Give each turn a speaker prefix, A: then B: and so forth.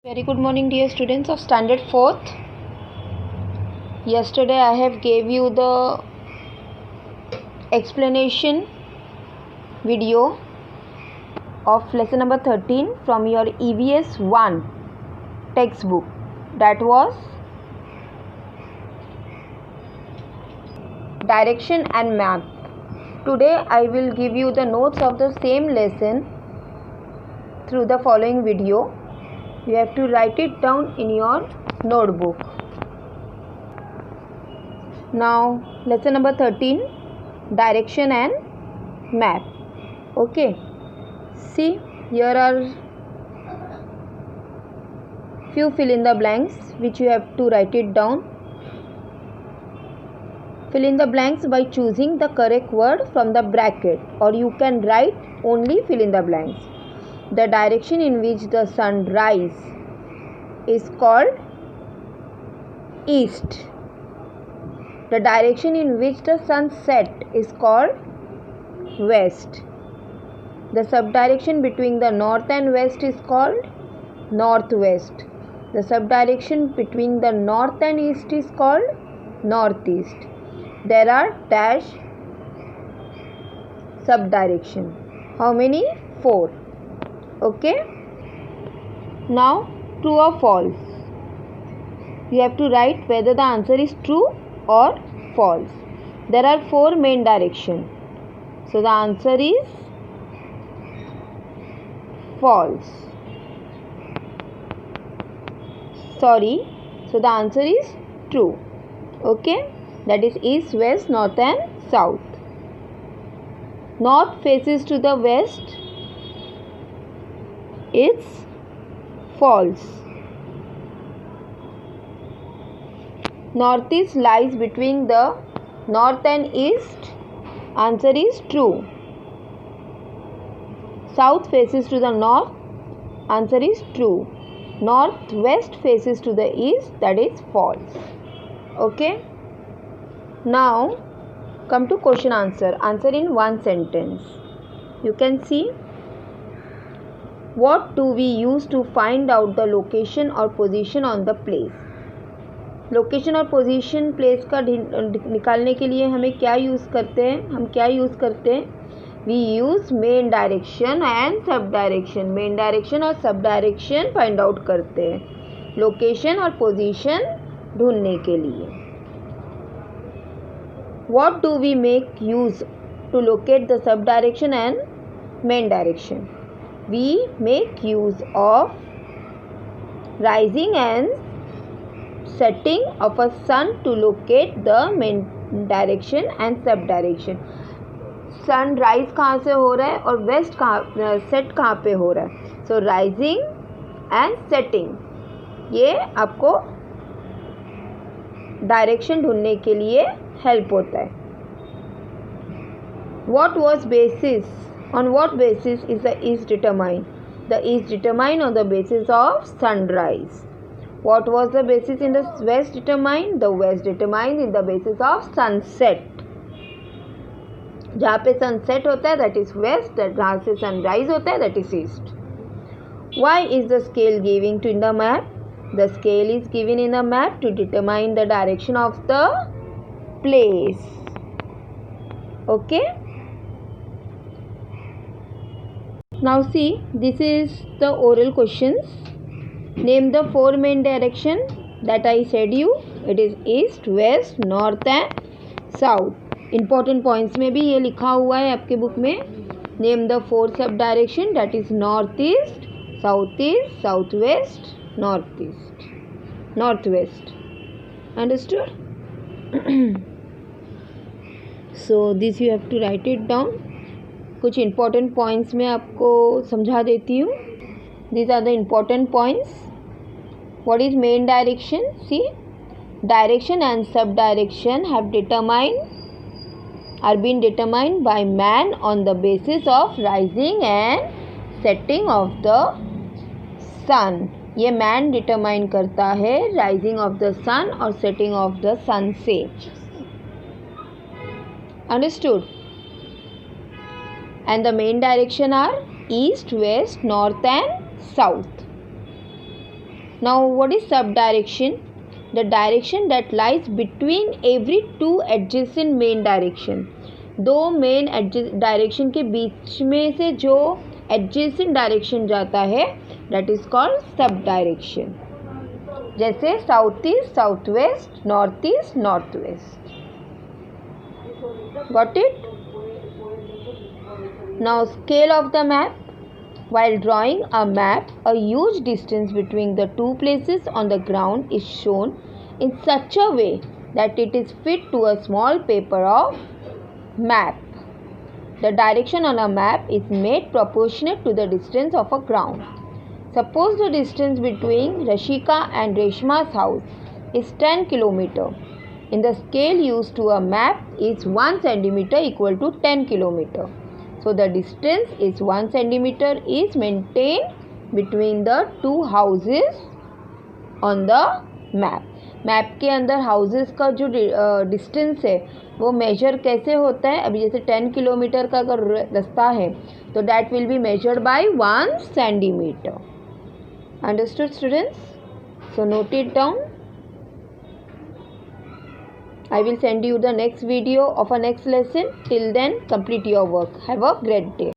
A: Very good morning, dear students of standard 4th. Yesterday I have gave you the explanation video of lesson number 13 from your EVS 1 textbook. That was direction and map. Today I will give you the notes of the same lesson through the following video. You have to write it down in your notebook. Now, lesson number 13, direction and map. Okay. See, here are few fill in the blanks which you have to write it down. Fill in the blanks by choosing the correct word from the bracket, or you can write only fill in the blanks. The direction in which the sun rises is called east. The direction in which the sun sets is called west. The subdirection between the north and west is called northwest. The subdirection between the north and east is called northeast. There are dash subdirection. How many? 4. Okay. Now, true or false. You have to write whether the answer is true or false. There are 4 main directions. So, the answer is false. Sorry. So, the answer is true. Okay. That is east, west, north and south. North faces to the west. It's false. Northeast lies between the north and east. Answer is true. South faces to the north. Answer is true. Northwest faces to the east. That is false. Okay. Now come to question answer. Answer in one sentence. You can see. What do we use to find out the location or position on the place? Location और position place का निकालने के लिए हमें क्या use करते हैं? हम क्या यूज़ करते हैं? We use main direction and sub direction. Main direction और सब डायरेक्शन फाइंड आउट करते हैं लोकेशन और पोजीशन ढूंढने के लिए. What do we make use to locate the sub direction and main direction? We make use of rising and setting of a sun to locate the main direction and sub direction. Sun rise कहाँ से हो रहा है और waste कहाँ set कहाँ पे हो रहा है? सो राइजिंग एंड सेटिंग ये आपको डायरेक्शन ढूंढने के लिए हेल्प होता है. What was basis? On what basis is the east determined? The east determined on the basis of sunrise. What was the basis in the west determined? The west determined in the basis of sunset. जहाँ पे sunset होता है that is west, जहाँ से sunrise होता है that is east. Why is the scale given to in the map? The scale is given in the map to determine the direction of the place. Okay. Now see, this is the oral questions. Name the 4 main direction that I said you. It is east, west, north and south. Important points में भी ये लिखा हुआ है आपके book में. Name the 4 sub direction, that is northeast, southeast, southwest, northeast, northwest. Understood? So this you have to write it down. कुछ important points मैं आपको समझा देती हूँ. These are the important points. What is main direction? See, direction and sub direction have been determined by man on the basis of rising and setting of the sun. ये man determine करता है rising of the सन और setting of the सन से. Understood? And the main direction are east, west, north and south. Now what is subdirection? The direction that lies between every two adjacent main direction. दो main direction के बीच में से जो adjacent direction जाता है that is called sub direction. जैसे south east south west, north east north west. Got it? Now scale of the map. While drawing a map, a huge distance between the two places on the ground is shown in such a way that it is fit to a small paper of map. The direction on a map is made proportionate to the distance of a ground. Suppose the distance between Rashika and Reshma's house is 10 km. In the scale used to a map is 1 centimeter equal to 10 km. So the distance is 1 centimeter is maintained between the two houses on the map. Map के अंदर houses का जो distance है वो major कैसे होता है? अभी जैसे 10 किलोमीटर का अगर रास्ता है तो that will be measured by 1 centimetre. Understood students? So note it down. I will send you the next video of a next lesson. Till then, complete your work. Have a great day.